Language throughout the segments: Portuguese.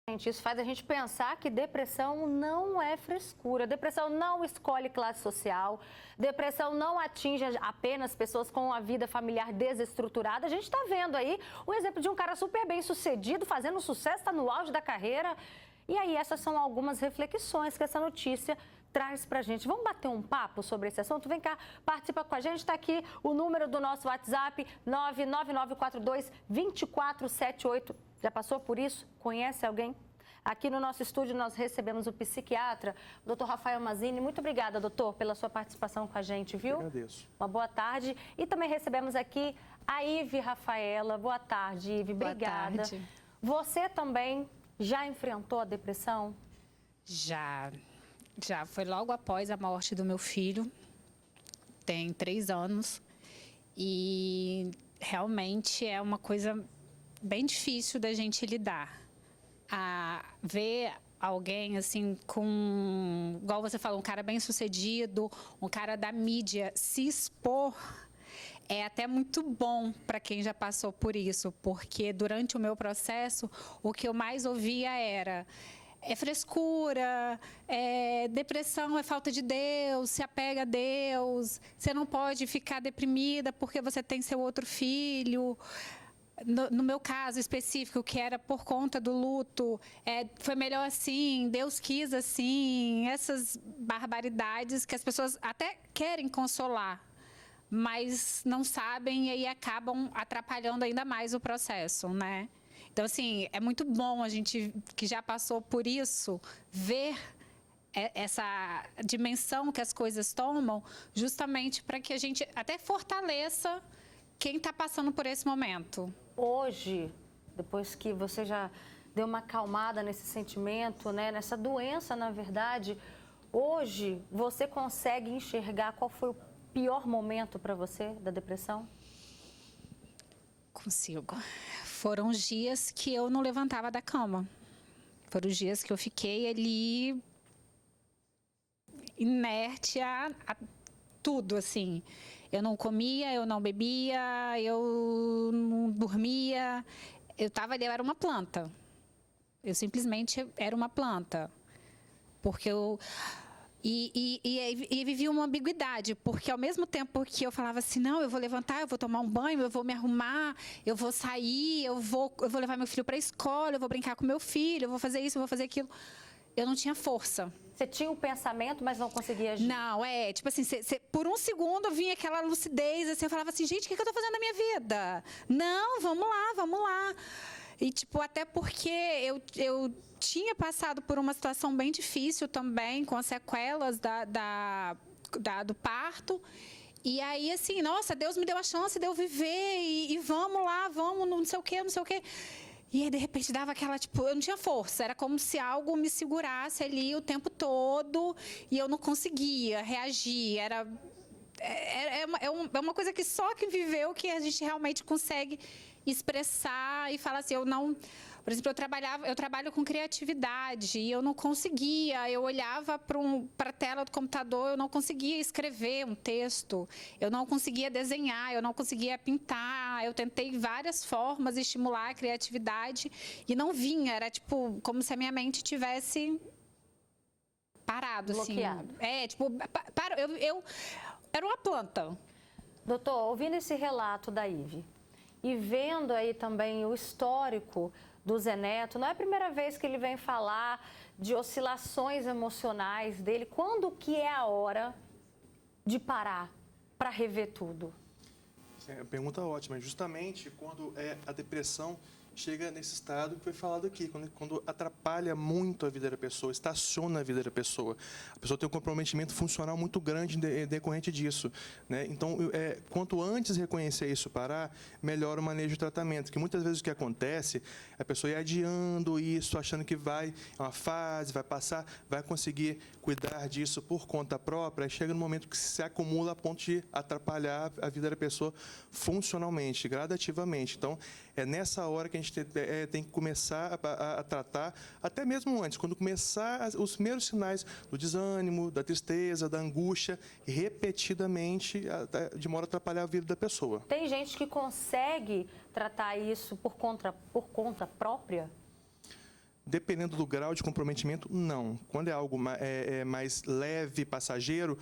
Gente, isso faz a gente pensar que depressão não é frescura, depressão não escolhe classe social, depressão não atinge apenas pessoas com a vida familiar desestruturada. A gente está vendo aí o exemplo de um cara super bem sucedido, fazendo sucesso, está no auge da carreira. E aí, essas são algumas reflexões que essa notícia traz pra gente. Vamos bater um papo sobre esse assunto? Vem cá, participa com a gente. Está aqui o número do nosso WhatsApp, 99942-2478. Já passou por isso? Conhece alguém? Aqui no nosso estúdio nós recebemos o psiquiatra, o doutor Rafael Mazini. Muito obrigada, doutor, pela sua participação com a gente, viu? Eu agradeço. Uma boa tarde. E também recebemos aqui a Ive Rafaela. Boa tarde, Ive. Obrigada. Boa tarde. Você também já enfrentou a depressão? Já. Foi logo após a morte do meu filho. Tem 3 anos. E realmente é uma coisa bem difícil da gente lidar. A ver alguém assim com, igual você falou, um cara bem sucedido, um cara da mídia se expor, é até muito bom para quem já passou por isso, porque durante o meu processo o que eu mais ouvia era: é frescura, depressão é falta de Deus, se apega a Deus, você não pode ficar deprimida porque você tem seu outro filho. No meu caso específico, que era por conta do luto, foi melhor assim, Deus quis assim, essas barbaridades que as pessoas até querem consolar, mas não sabem e aí acabam atrapalhando ainda mais o processo, né? Então, assim, é muito bom a gente que já passou por isso, ver essa dimensão que as coisas tomam, justamente para que a gente até fortaleça quem está passando por esse momento. Hoje, depois que você já deu uma acalmada nesse sentimento, né, nessa doença, na verdade, hoje você consegue enxergar qual foi o pior momento para você da depressão? Consigo. Foram os dias que eu não levantava da cama. Foram os dias que eu fiquei ali inerte a tudo, assim. Eu não comia, eu não bebia, eu não dormia. Eu estava ali, eu era uma planta. Eu simplesmente era uma planta. Porque eu... E vivia uma ambiguidade, porque ao mesmo tempo que eu falava assim, não, eu vou levantar, eu vou tomar um banho, eu vou me arrumar, eu vou sair, eu vou levar meu filho para a escola, eu vou brincar com meu filho, eu vou fazer isso, eu vou fazer aquilo. Eu não tinha força. Você tinha o pensamento, mas não conseguia agir? Não, tipo assim, por um segundo vinha aquela lucidez, assim, eu falava assim, gente, o que eu estou fazendo na minha vida? Não, vamos lá, vamos lá. E, tipo, até porque eu tinha passado por uma situação bem difícil também, com as sequelas do parto. E aí, assim, nossa, Deus me deu a chance de eu viver e vamos lá, vamos, não sei o quê, não sei o quê. E aí, de repente, dava aquela, tipo, eu não tinha força. Era como se algo me segurasse ali o tempo todo e eu não conseguia reagir. É uma coisa que só quem viveu que a gente realmente consegue expressar e falar assim, eu não... Por exemplo, eu trabalho com criatividade e eu não conseguia, eu olhava para a tela do computador, eu não conseguia escrever um texto, eu não conseguia desenhar, eu não conseguia pintar, eu tentei várias formas de estimular a criatividade e não vinha, era tipo, como se a minha mente tivesse parado, bloqueado. Assim. Tipo, eu era uma planta. Doutor, ouvindo esse relato da Ive e vendo aí também o histórico do Zé Neto, não é a primeira vez que ele vem falar de oscilações emocionais dele. Quando que é a hora de parar para rever tudo? É uma pergunta ótima. Justamente quando a depressão chega nesse estado que foi falado aqui, quando atrapalha muito a vida da pessoa, estaciona a vida da pessoa. A pessoa tem um comprometimento funcional muito grande decorrente disso, né? Então, quanto antes reconhecer isso, parar, melhora o manejo e tratamento. Que muitas vezes o que acontece, a pessoa ia adiando isso, achando que é uma fase, vai passar, vai conseguir cuidar disso por conta própria, e chega no momento que se acumula a ponto de atrapalhar a vida da pessoa funcionalmente, gradativamente. Então, é nessa hora que a gente tem que começar a tratar, até mesmo antes, quando começar os primeiros sinais do desânimo, da tristeza, da angústia, repetidamente, de modo a atrapalhar a vida da pessoa. Tem gente que consegue tratar isso por conta própria? Dependendo do grau de comprometimento, não. Quando é algo mais leve, passageiro,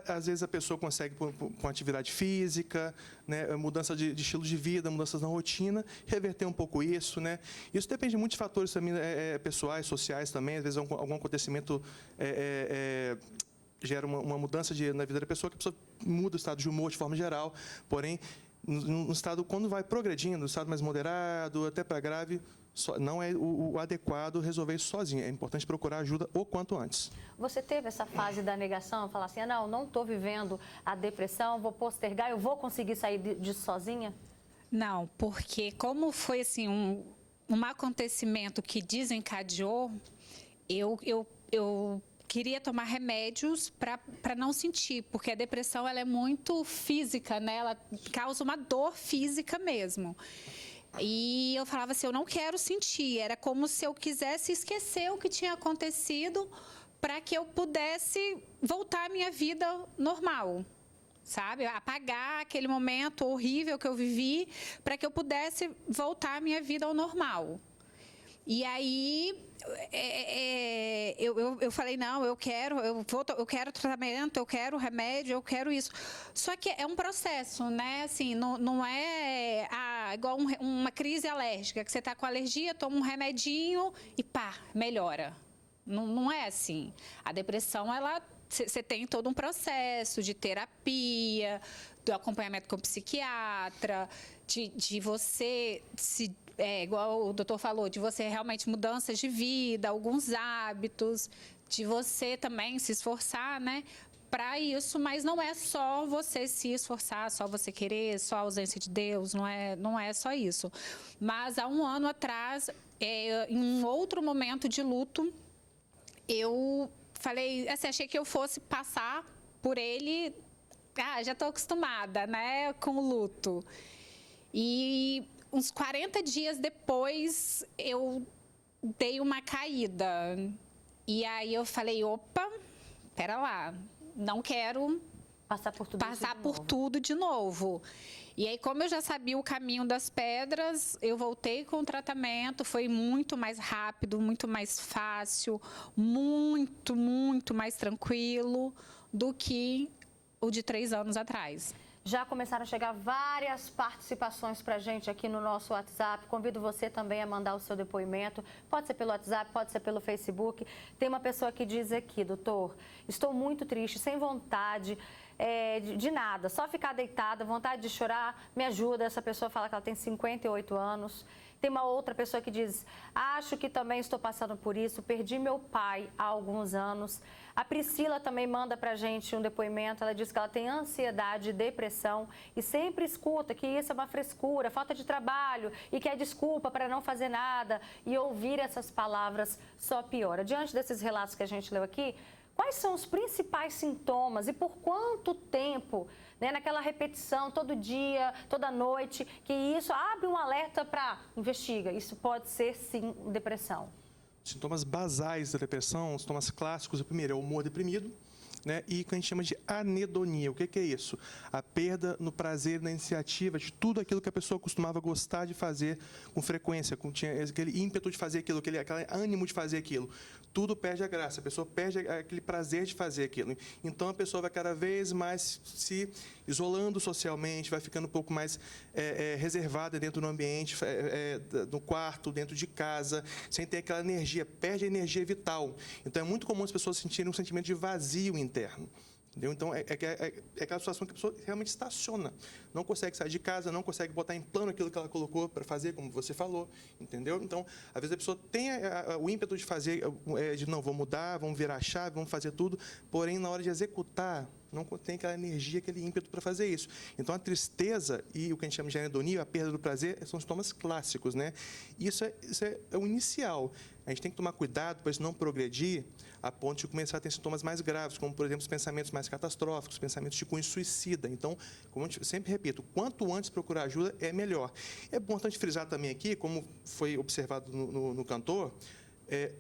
às vezes a pessoa consegue, com atividade física, né, mudança de estilo de vida, mudanças na rotina, reverter um pouco isso, né? Isso depende muito de fatores também, pessoais, sociais também. Às vezes algum acontecimento gera uma mudança na vida da pessoa, que a pessoa muda o estado de humor de forma geral. Porém, no estado, quando vai progredindo, no estado mais moderado, até para grave, não é o adequado resolver isso sozinho. É importante procurar ajuda o quanto antes. Você teve essa fase da negação, falar assim, não estou vivendo a depressão, vou postergar, eu vou conseguir sair disso sozinha? Não, porque como foi assim um acontecimento que desencadeou, eu queria tomar remédios para não sentir, porque a depressão ela é muito física, né? Ela causa uma dor física mesmo. E eu falava assim, eu não quero sentir. Era como se eu quisesse esquecer o que tinha acontecido para que eu pudesse voltar à minha vida normal, sabe? Apagar aquele momento horrível que eu vivi para que eu pudesse voltar à minha vida ao normal. E aí eu falei, não, eu quero tratamento, eu quero remédio, eu quero isso. Só que é um processo, né? Assim, não é igual uma crise alérgica, que você está com alergia, toma um remedinho e pá, melhora. Não é assim. A depressão, você tem todo um processo de terapia, do acompanhamento com o psiquiatra, de você se... igual o doutor falou, de você realmente mudanças de vida, alguns hábitos, de você também se esforçar, né, para isso, mas não é só você se esforçar, só você querer, só a ausência de Deus, não é só isso. Mas há um ano atrás, em um outro momento de luto, eu falei, assim, achei que eu fosse passar por ele, já estou acostumada, né, com o luto. E uns 40 dias depois, eu dei uma caída. E aí eu falei, opa, pera lá, não quero passar por tudo de novo. E aí, como eu já sabia o caminho das pedras, eu voltei com o tratamento, foi muito mais rápido, muito mais fácil, muito, muito mais tranquilo do que o de 3 anos atrás. Já começaram a chegar várias participações para a gente aqui no nosso WhatsApp. Convido você também a mandar o seu depoimento. Pode ser pelo WhatsApp, pode ser pelo Facebook. Tem uma pessoa que diz aqui, doutor, estou muito triste, sem vontade de nada, só ficar deitada, vontade de chorar, me ajuda. Essa pessoa fala que ela tem 58 anos. Tem uma outra pessoa que diz, acho que também estou passando por isso, perdi meu pai há alguns anos. A Priscila também manda pra gente um depoimento, ela diz que ela tem ansiedade, depressão e sempre escuta que isso é uma frescura, falta de trabalho e que é desculpa para não fazer nada, e ouvir essas palavras só piora. Diante desses relatos que a gente leu aqui, quais são os principais sintomas e por quanto tempo, né, naquela repetição todo dia, toda noite, que isso abre um alerta para investiga, isso pode ser sim depressão? Sintomas basais da depressão, sintomas clássicos, o primeiro é o humor deprimido, né, e o que a gente chama de anedonia. O que é isso? A perda no prazer, na iniciativa de tudo aquilo que a pessoa costumava gostar de fazer com frequência, tinha aquele ímpeto de fazer aquilo, aquele ânimo de fazer aquilo. Tudo perde a graça, a pessoa perde aquele prazer de fazer aquilo. Então, a pessoa vai cada vez mais se isolando socialmente, vai ficando um pouco mais reservada dentro do ambiente, no quarto, dentro de casa, sem ter aquela energia, perde a energia vital. Então, é muito comum as pessoas sentirem um sentimento de vazio interno. Entendeu? Então, é aquela situação que a pessoa realmente estaciona. Não consegue sair de casa, não consegue botar em plano aquilo que ela colocou para fazer, como você falou. Entendeu? Então, às vezes a pessoa tem o ímpeto de fazer, não, vou mudar, vamos virar a chave, vamos fazer tudo, porém, na hora de executar, não tem aquela energia, aquele ímpeto para fazer isso. Então, a tristeza e o que a gente chama de anedonia, a perda do prazer, são sintomas clássicos, né? Isso é o inicial. A gente tem que tomar cuidado para isso não progredir a ponto de começar a ter sintomas mais graves, como, por exemplo, os pensamentos mais catastróficos, pensamentos de cunho suicida. Então, como eu sempre repito, quanto antes procurar ajuda, é melhor. É importante frisar também aqui, como foi observado no cantor,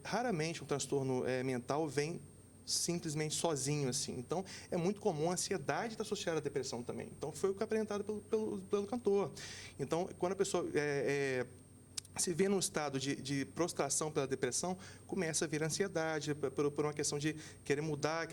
raramente um transtorno mental vem simplesmente sozinho, assim. Então, é muito comum a ansiedade estar associada à depressão também. Então, foi o que foi apresentado pelo cantor. Então, quando a pessoa se vê num estado de prostração pela depressão, começa a vir ansiedade por uma questão de querer mudar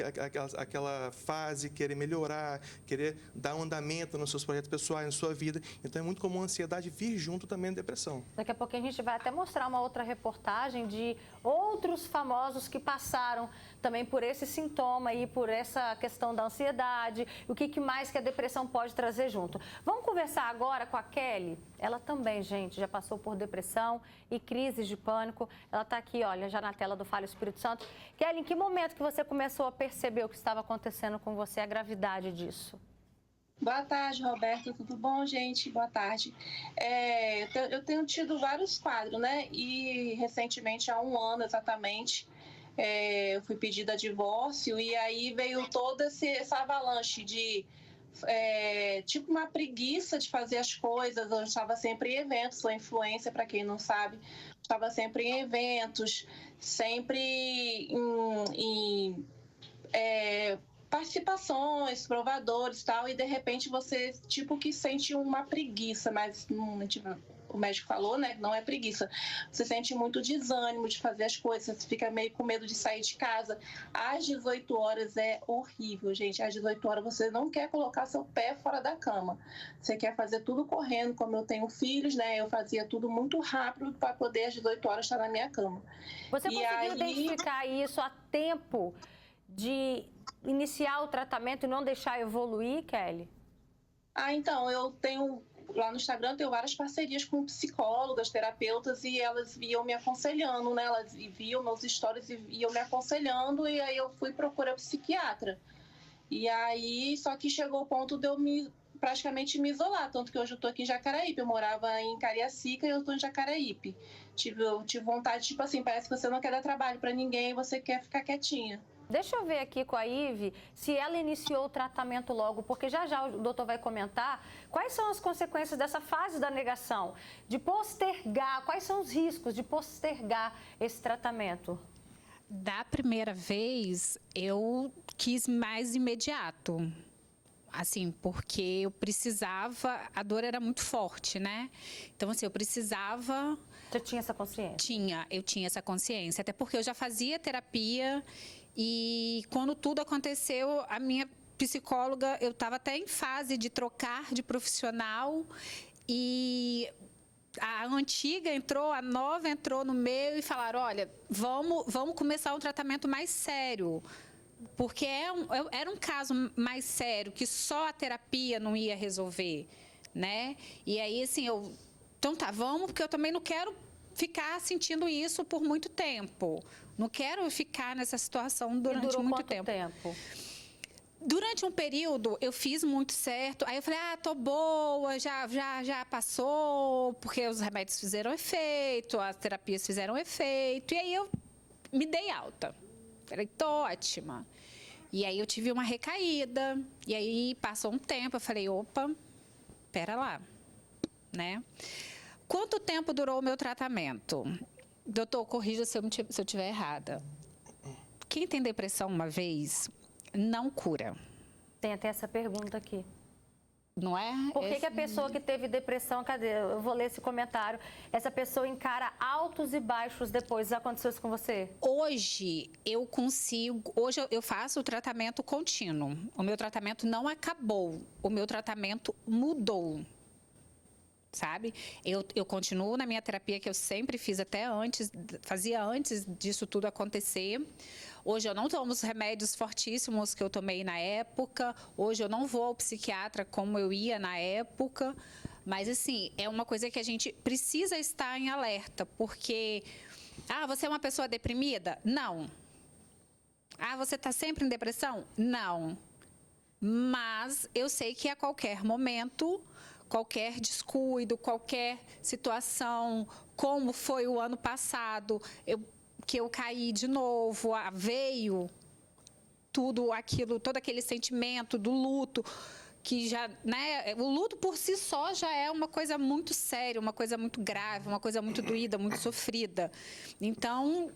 aquela fase, querer melhorar, querer dar um andamento nos seus projetos pessoais, na sua vida. Então, é muito comum a ansiedade vir junto também da depressão. Daqui a pouquinho a gente vai até mostrar uma outra reportagem de outros famosos que passaram também por esse sintoma e por essa questão da ansiedade, o que mais que a depressão pode trazer junto. Vamos conversar agora com a Kelly. Ela também, gente, já passou por depressão e crises de pânico. Ela está aqui, olha, já na tela do Fala Espírito Santo. Kelly, em que momento que você começou a perceber o que estava acontecendo com você, a gravidade disso? Boa tarde, Roberto. Tudo bom, gente? Boa tarde. Eu tenho tido vários quadros, né? E recentemente, há 1 ano exatamente, eu fui pedida a divórcio e aí veio toda essa avalanche de tipo uma preguiça de fazer as coisas. Eu estava sempre em eventos, sou influencer, para quem não sabe, estava sempre em eventos, sempre em participações, provadores e tal, e de repente você tipo que sente uma preguiça, mas o médico falou, né, não é preguiça. Você sente muito desânimo de fazer as coisas, você fica meio com medo de sair de casa. Às 18 horas é horrível, gente. Às 18 horas você não quer colocar seu pé fora da cama. Você quer fazer tudo correndo, como eu tenho filhos, né, eu fazia tudo muito rápido para poder às 18 horas estar na minha cama. Você conseguiu identificar isso a tempo de iniciar o tratamento e não deixar evoluir, Kelly? Então, eu tenho... Lá no Instagram eu tenho várias parcerias com psicólogas, terapeutas, e elas iam me aconselhando, né? Elas viam meus stories e iam me aconselhando, e aí eu fui procurar psiquiatra. E aí, só que chegou o ponto de eu praticamente me isolar, tanto que hoje eu estou aqui em Jacaraípe. Eu morava em Cariacica e eu estou em Jacaraípe. Eu tive vontade, tipo assim, parece que você não quer dar trabalho para ninguém, você quer ficar quietinha. Deixa eu ver aqui com a Ive se ela iniciou o tratamento logo, porque já o doutor vai comentar quais são as consequências dessa fase da negação, de postergar, quais são os riscos de postergar esse tratamento. Da primeira vez, eu quis mais imediato, assim, porque eu precisava, a dor era muito forte, né? Então, assim, eu precisava... Você tinha essa consciência? Eu tinha essa consciência, até porque eu já fazia terapia. E quando tudo aconteceu, a minha psicóloga, eu estava até em fase de trocar de profissional e a antiga entrou, a nova entrou no meio e falaram, olha, vamos começar um tratamento mais sério, porque era um caso mais sério, que só a terapia não ia resolver, né? E aí, assim, então tá, vamos, porque eu também não quero ficar sentindo isso por muito tempo. Não quero ficar nessa situação durante muito tempo. Durante um período, eu fiz muito certo. Aí eu falei, tô boa, já passou, porque os remédios fizeram efeito, as terapias fizeram efeito. E aí eu me dei alta. Falei, tô ótima. E aí eu tive uma recaída. E aí passou um tempo, eu falei, opa, pera lá, né? Quanto tempo durou o meu tratamento? Doutor, corrija se eu estiver errada. Quem tem depressão uma vez, não cura. Tem até essa pergunta aqui. Não é? Por que a pessoa que teve depressão, cadê? Eu vou ler esse comentário. Essa pessoa encara altos e baixos depois. Já aconteceu isso com você? Hoje eu faço o tratamento contínuo. O meu tratamento não acabou. O meu tratamento mudou. Sabe? Eu continuo na minha terapia que eu sempre fiz fazia antes disso tudo acontecer. Hoje eu não tomo os remédios fortíssimos que eu tomei na época. Hoje eu não vou ao psiquiatra como eu ia na época. Mas, assim, é uma coisa que a gente precisa estar em alerta, porque... você é uma pessoa deprimida? Não. Você está sempre em depressão? Não. Mas eu sei que a qualquer momento... Qualquer descuido, qualquer situação, como foi o ano passado, que eu caí de novo, veio tudo aquilo, todo aquele sentimento do luto, que já, né, o luto por si só já é uma coisa muito séria, uma coisa muito grave, uma coisa muito doída, muito sofrida. Então,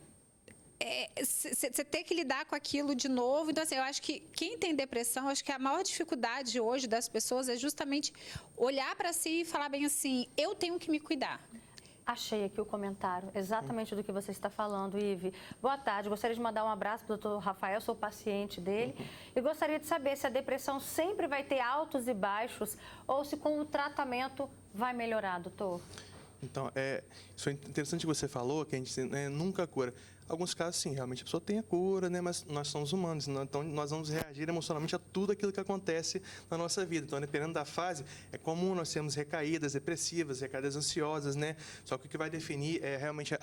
você ter que lidar com aquilo de novo. Então, assim, eu acho que quem tem depressão, acho que a maior dificuldade hoje das pessoas é justamente olhar para si e falar bem assim, eu tenho que me cuidar. Achei aqui o comentário, exatamente do que você está falando, Ive. Boa tarde, gostaria de mandar um abraço para o doutor Rafael, sou paciente dele. E gostaria de saber se a depressão sempre vai ter altos e baixos ou se com o tratamento vai melhorar, doutor. Então, isso é interessante que você falou, que a gente nunca cura. Alguns casos, sim, realmente a pessoa tem a cura, né? Mas nós somos humanos, então nós vamos reagir emocionalmente a tudo aquilo que acontece na nossa vida. Então, dependendo da fase, é comum nós termos recaídas depressivas, recaídas ansiosas, né? Só que o que vai definir é realmente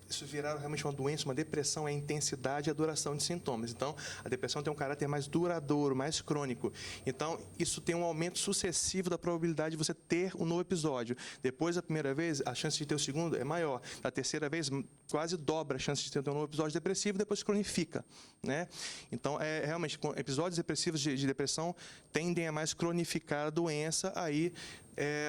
isso virar realmente uma doença, uma depressão, é a intensidade e a duração de sintomas. Então, a depressão tem um caráter mais duradouro, mais crônico. Então, isso tem um aumento sucessivo da probabilidade de você ter um novo episódio. Depois da primeira vez, a chance de ter o segundo é maior. Da terceira vez, quase dobra a chance de ter um novo episódio depressivo, depois cronifica, né? Então, realmente, episódios depressivos de depressão tendem a mais cronificar a doença, aí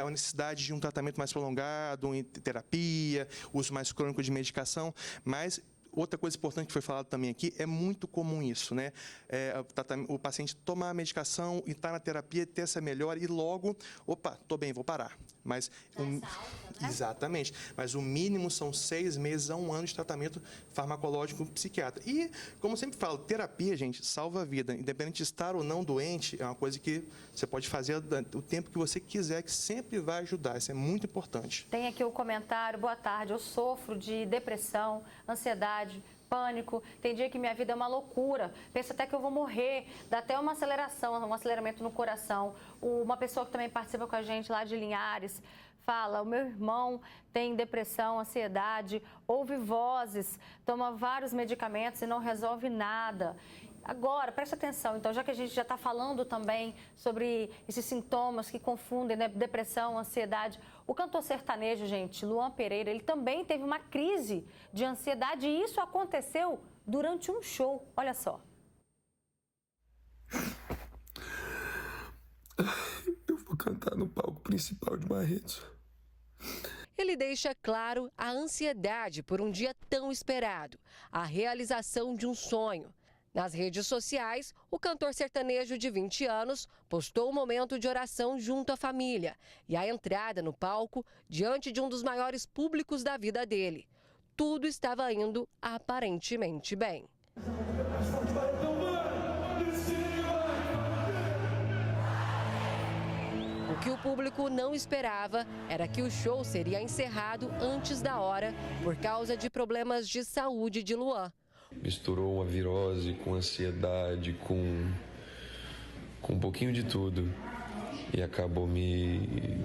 a necessidade de um tratamento mais prolongado, terapia, uso mais crônico de medicação, mas outra coisa importante que foi falado também aqui, é muito comum isso, né? O paciente tomar a medicação e estar na terapia, ter essa melhora e logo, opa, tô bem, vou parar. Mas né? exatamente. Mas o mínimo são 6 meses a 1 ano de tratamento farmacológico psiquiatra. E, como eu sempre falo, terapia, gente, salva a vida. Independente de estar ou não doente, é uma coisa que você pode fazer o tempo que você quiser, que sempre vai ajudar. Isso é muito importante. Tem aqui o comentário, boa tarde, eu sofro de depressão, ansiedade, pânico, tem dia que minha vida é uma loucura, penso até que eu vou morrer, dá até uma aceleração, um aceleramento no coração. Uma pessoa que também participa com a gente lá de Linhares fala, o meu irmão tem depressão, ansiedade, ouve vozes, toma vários medicamentos e não resolve nada. Agora, preste atenção, então, já que a gente já está falando também sobre esses sintomas que confundem, né, depressão, ansiedade, o cantor sertanejo, gente, Luan Pereira, ele também teve uma crise de ansiedade e isso aconteceu durante um show. Olha só. Eu vou cantar no palco principal de Barretos. Ele deixa claro a ansiedade por um dia tão esperado, a realização de um sonho. Nas redes sociais, o cantor sertanejo de 20 anos postou um momento de oração junto à família e a entrada no palco diante de um dos maiores públicos da vida dele. Tudo estava indo aparentemente bem. O que o público não esperava era que o show seria encerrado antes da hora por causa de problemas de saúde de Luan. Misturou uma virose com ansiedade, com um pouquinho de tudo. E acabou me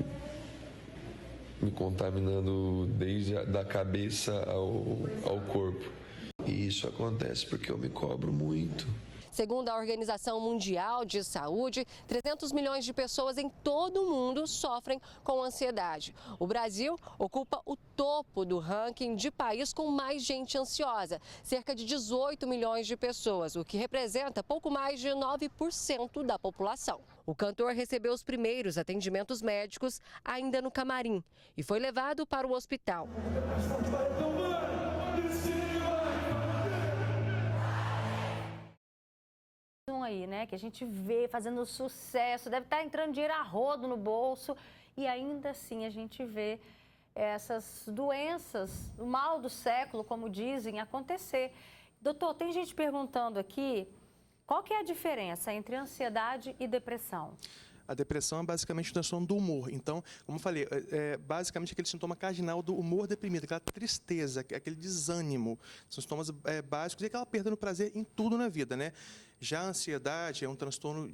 contaminando desde da cabeça ao corpo. E isso acontece porque eu me cobro muito. Segundo a Organização Mundial de Saúde, 300 milhões de pessoas em todo o mundo sofrem com ansiedade. O Brasil ocupa o topo do ranking de país com mais gente ansiosa, cerca de 18 milhões de pessoas, o que representa pouco mais de 9% da população. O cantor recebeu os primeiros atendimentos médicos ainda no camarim e foi levado para o hospital. Aí, né, que a gente vê fazendo sucesso, deve estar entrando dinheiro a rodo no bolso e ainda assim a gente vê essas doenças, o mal do século, como dizem, acontecer. Doutor, tem gente perguntando aqui, qual que é a diferença entre ansiedade e depressão? A depressão é basicamente um transtorno do humor. Então, como eu falei, é basicamente aquele sintoma cardinal do humor deprimido, aquela tristeza, aquele desânimo. São sintomas básicos e aquela perda no prazer em tudo na vida, né? Já a ansiedade é um transtorno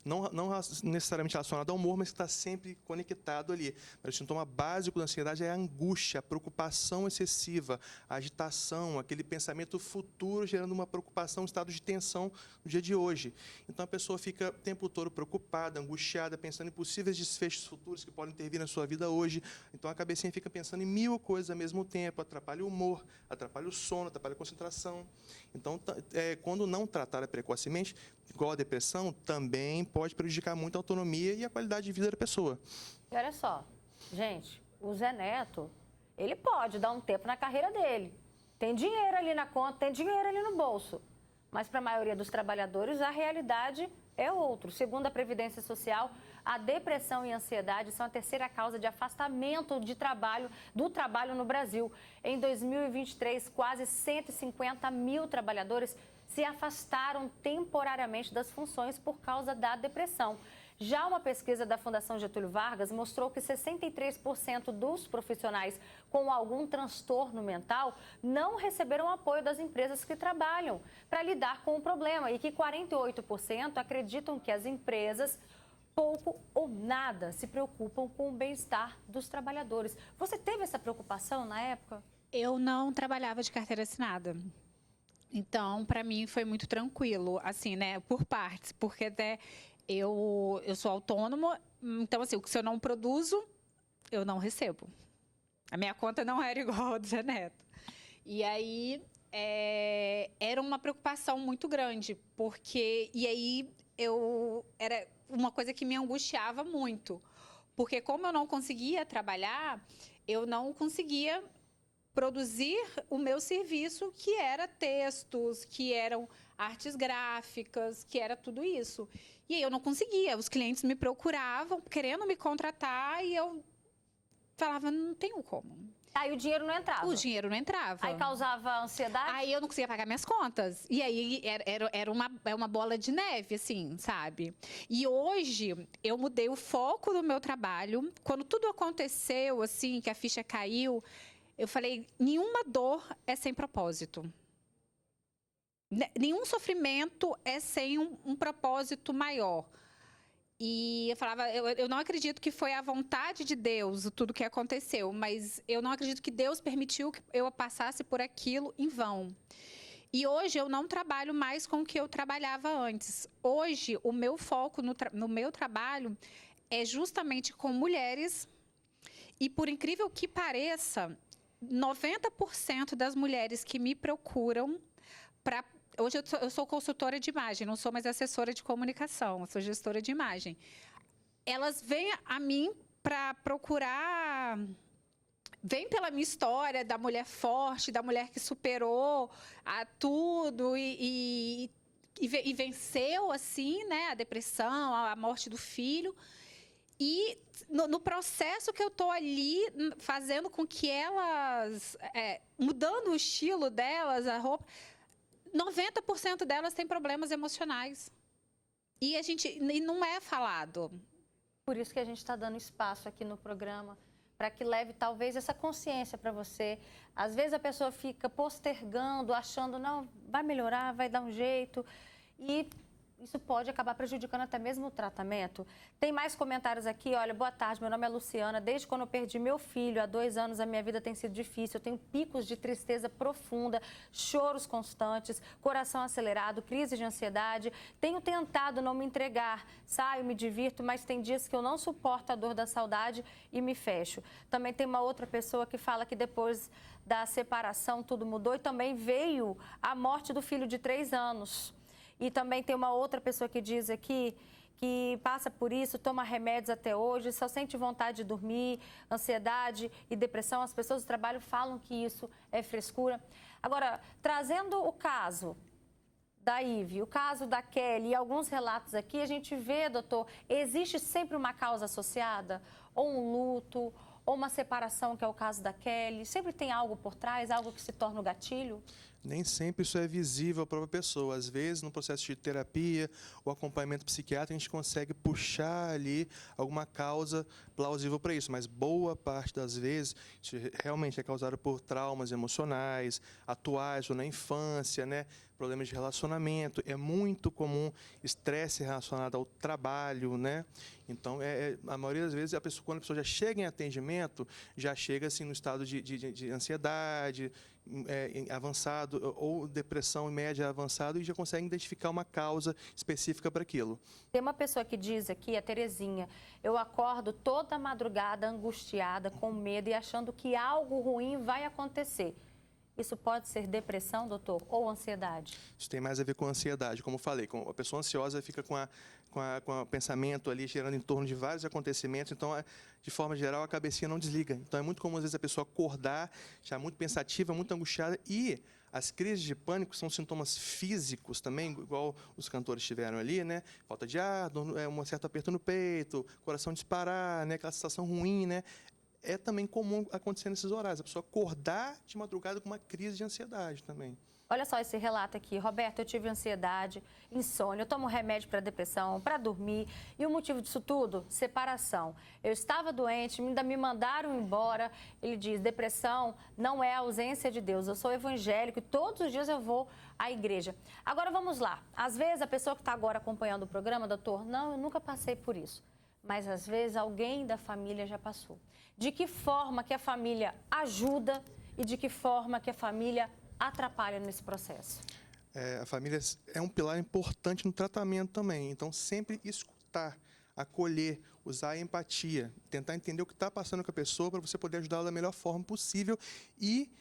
não necessariamente relacionado ao humor, mas que está sempre conectado ali. Mas o sintoma básico da ansiedade é a angústia, a preocupação excessiva, a agitação, aquele pensamento futuro gerando uma preocupação, um estado de tensão no dia de hoje. Então a pessoa fica o tempo todo preocupada, angustiada, pensando em possíveis desfechos futuros que podem intervir na sua vida hoje. Então a cabecinha fica pensando em 1000 coisas ao mesmo tempo, atrapalha o humor, atrapalha o sono, atrapalha a concentração. Então, quando não tratada precocemente, igual a depressão, também pode prejudicar muito a autonomia e a qualidade de vida da pessoa. E olha só, gente, o Zé Neto, ele pode dar um tempo na carreira dele. Tem dinheiro ali na conta, tem dinheiro ali no bolso. Mas para a maioria dos trabalhadores, a realidade é outro. Segundo a Previdência Social, a depressão e a ansiedade são a terceira causa de afastamento do trabalho no Brasil. Em 2023, quase 150 mil trabalhadores se afastaram temporariamente das funções por causa da depressão. Já uma pesquisa da Fundação Getúlio Vargas mostrou que 63% dos profissionais com algum transtorno mental não receberam apoio das empresas que trabalham para lidar com o problema e que 48% acreditam que as empresas pouco ou nada se preocupam com o bem-estar dos trabalhadores. Você teve essa preocupação na época? Eu não trabalhava de carteira assinada. Então, para mim, foi muito tranquilo, assim, né, por partes, porque até eu sou autônomo, então, assim, se eu não produzo, eu não recebo. A minha conta não era igual a do Zé Neto. E aí, era uma preocupação muito grande, porque... E aí, era uma coisa que me angustiava muito, porque como eu não conseguia trabalhar, eu não conseguia produzir o meu serviço, que era textos, que eram artes gráficas, que era tudo isso. E aí eu não conseguia, os clientes me procuravam, querendo me contratar, e eu falava, não tenho como. Aí o dinheiro não entrava? O dinheiro não entrava. Aí causava ansiedade? Aí eu não conseguia pagar minhas contas. E aí era uma bola de neve, assim, sabe? E hoje eu mudei o foco do meu trabalho. Quando tudo aconteceu, assim, que a ficha caiu, eu falei, nenhuma dor é sem propósito. Nenhum sofrimento é sem um propósito maior. E eu falava, eu não acredito que foi a vontade de Deus tudo que aconteceu, mas eu não acredito que Deus permitiu que eu passasse por aquilo em vão. E hoje eu não trabalho mais com o que eu trabalhava antes. Hoje, o meu foco no meu trabalho é justamente com mulheres. E por incrível que pareça, 90% das mulheres que me procuram para... Hoje eu sou consultora de imagem, não sou mais assessora de comunicação, eu sou gestora de imagem. Elas vêm a mim para procurar... Vem pela minha história da mulher forte, da mulher que superou tudo e venceu, assim, né, a depressão, a morte do filho. E no processo que eu estou ali, fazendo com que elas... mudando o estilo delas, a roupa... 90% delas têm problemas emocionais. E não é falado. Por isso que a gente está dando espaço aqui no programa, para que leve talvez essa consciência para você. Às vezes a pessoa fica postergando, achando, não, vai melhorar, vai dar um jeito. E isso pode acabar prejudicando até mesmo o tratamento. Tem mais comentários aqui. Olha, boa tarde, meu nome é Luciana. Desde quando eu perdi meu filho, há 2 anos, a minha vida tem sido difícil. Eu tenho picos de tristeza profunda, choros constantes, coração acelerado, crise de ansiedade. Tenho tentado não me entregar. Saio, me divirto, mas tem dias que eu não suporto a dor da saudade e me fecho. Também tem uma outra pessoa que fala que depois da separação tudo mudou e também veio a morte do filho de 3 anos. E também tem uma outra pessoa que diz aqui que passa por isso, toma remédios até hoje, só sente vontade de dormir, ansiedade e depressão. As pessoas do trabalho falam que isso é frescura. Agora, trazendo o caso da Ive, o caso da Kelly e alguns relatos aqui, a gente vê, doutor, existe sempre uma causa associada, ou um luto, ou uma separação, que é o caso da Kelly. Sempre tem algo por trás, algo que se torna o gatilho? Nem sempre isso é visível à própria pessoa. Às vezes, no processo de terapia ou acompanhamento psiquiátrico, a gente consegue puxar ali alguma causa plausível para isso. Mas boa parte das vezes, isso realmente é causado por traumas emocionais, atuais ou na infância, né? Problemas de relacionamento. É muito comum estresse relacionado ao trabalho, né? Então, a maioria das vezes, quando a pessoa já chega em atendimento, já chega assim, no estado de ansiedade, avançado, ou depressão média avançado, e já consegue identificar uma causa específica para aquilo. Tem uma pessoa que diz aqui, a Terezinha, eu acordo toda madrugada angustiada, com medo e achando que algo ruim vai acontecer. Isso pode ser depressão, doutor, ou ansiedade? Isso tem mais a ver com ansiedade, como eu falei. A pessoa ansiosa fica com o pensamento ali gerando em torno de vários acontecimentos, então, de forma geral, a cabecinha não desliga. Então, é muito comum, às vezes, a pessoa acordar já muito pensativa, muito angustiada, e as crises de pânico são sintomas físicos também, igual os cantores tiveram ali, né? Falta de ar, um certo aperto no peito, coração disparar, né? Aquela sensação ruim, né? É também comum acontecer nesses horários, a pessoa acordar de madrugada com uma crise de ansiedade também. Olha só esse relato aqui. Roberto, eu tive ansiedade, insônia, eu tomo remédio para depressão, para dormir. E o motivo disso tudo? Separação. Eu estava doente, ainda me mandaram embora. Ele diz, depressão não é a ausência de Deus. Eu sou evangélico e todos os dias eu vou à igreja. Agora vamos lá. Às vezes a pessoa que está agora acompanhando o programa, doutor, não, eu nunca passei por isso. Mas às vezes alguém da família já passou. De que forma que a família ajuda e de que forma que a família atrapalha nesse processo? A família é um pilar importante no tratamento também. Então, sempre escutar, acolher, usar a empatia, tentar entender o que está passando com a pessoa para você poder ajudá-la da melhor forma possível e,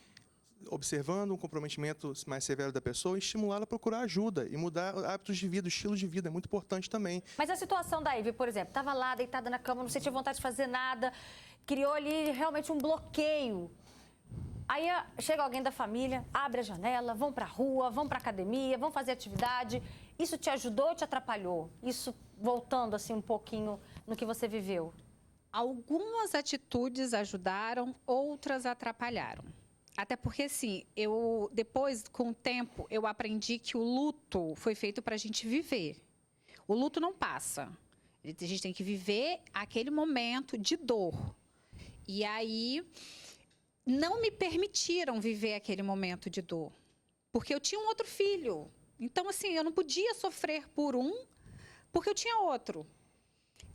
observando um comprometimento mais severo da pessoa, estimulá-la a procurar ajuda e mudar hábitos de vida, estilo de vida, é muito importante também. Mas a situação da Ivy, por exemplo, estava lá deitada na cama, não sentia vontade de fazer nada, criou ali realmente um bloqueio. Aí chega alguém da família, abre a janela, vão para a rua, vão para a academia, vão fazer atividade. Isso te ajudou ou te atrapalhou? Isso voltando assim um pouquinho no que você viveu. Algumas atitudes ajudaram, outras atrapalharam. Até porque, assim, depois, com o tempo, eu aprendi que o luto foi feito para a gente viver. O luto não passa. A gente tem que viver aquele momento de dor. E aí, não me permitiram viver aquele momento de dor. Porque eu tinha um outro filho. Então, assim, eu não podia sofrer por um, porque eu tinha outro.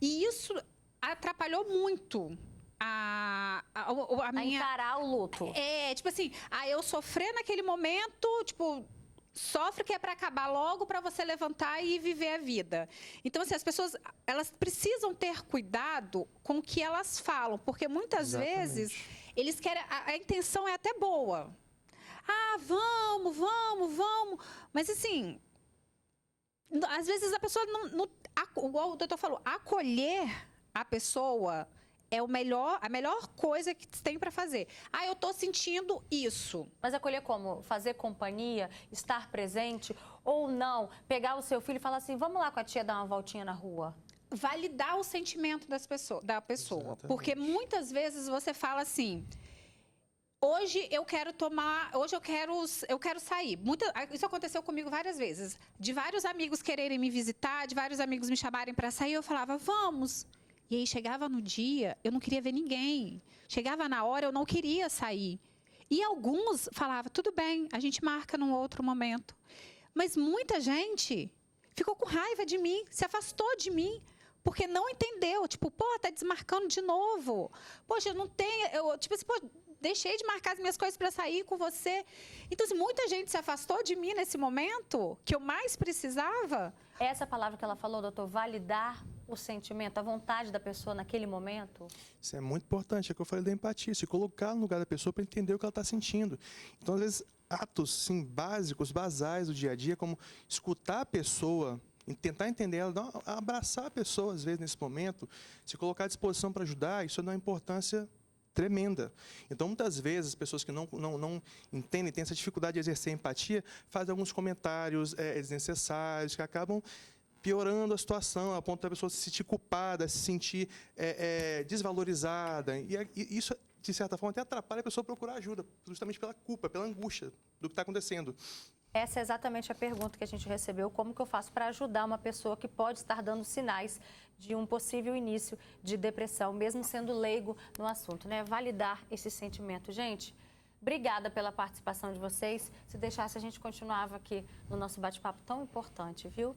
E isso atrapalhou muito a minha... encarar o luto. Tipo assim, eu sofrer naquele momento, tipo, sofre que é para acabar logo, para você levantar e viver a vida. Então, assim, as pessoas, elas precisam ter cuidado com o que elas falam, porque muitas vezes eles querem, a intenção é até boa. Vamos. Mas, assim, às vezes a pessoa não igual o doutor falou, acolher a pessoa é a melhor coisa que tem para fazer. Eu estou sentindo isso. Mas acolher como? Fazer companhia, estar presente ou não? Pegar o seu filho e falar assim, vamos lá com a tia dar uma voltinha na rua? Validar o sentimento da pessoa. Exatamente. Porque muitas vezes você fala assim, hoje eu quero sair. Isso aconteceu comigo várias vezes. De vários amigos quererem me visitar, de vários amigos me chamarem para sair, eu falava, vamos. E aí chegava no dia, eu não queria ver ninguém. Chegava na hora, eu não queria sair. E alguns falavam, tudo bem, a gente marca num outro momento. Mas muita gente ficou com raiva de mim, se afastou de mim, porque não entendeu. Tipo, tá desmarcando de novo. Poxa, eu não tenho... tipo assim, deixei de marcar as minhas coisas para sair com você. Então, assim, muita gente se afastou de mim nesse momento, que eu mais precisava. Essa palavra que ela falou, doutor, validar o sentimento, a vontade da pessoa naquele momento? Isso é muito importante, é o que eu falei da empatia, se colocar no lugar da pessoa para entender o que ela está sentindo. Então, às vezes, atos sim, básicos, basais do dia a dia, como escutar a pessoa, tentar entender ela, abraçar a pessoa, às vezes, nesse momento, se colocar à disposição para ajudar, isso dá uma importância tremenda. Então, muitas vezes, as pessoas que não entendem, têm essa dificuldade de exercer empatia, fazem alguns comentários desnecessários, que acabam piorando a situação, a ponto da pessoa se sentir culpada, se sentir desvalorizada. E isso, de certa forma, até atrapalha a pessoa a procurar ajuda, justamente pela culpa, pela angústia do que está acontecendo. Essa é exatamente a pergunta que a gente recebeu. Como que eu faço para ajudar uma pessoa que pode estar dando sinais de um possível início de depressão, mesmo sendo leigo no assunto, né? Validar esse sentimento. Gente, obrigada pela participação de vocês. Se deixasse, a gente continuava aqui no nosso bate-papo tão importante, viu?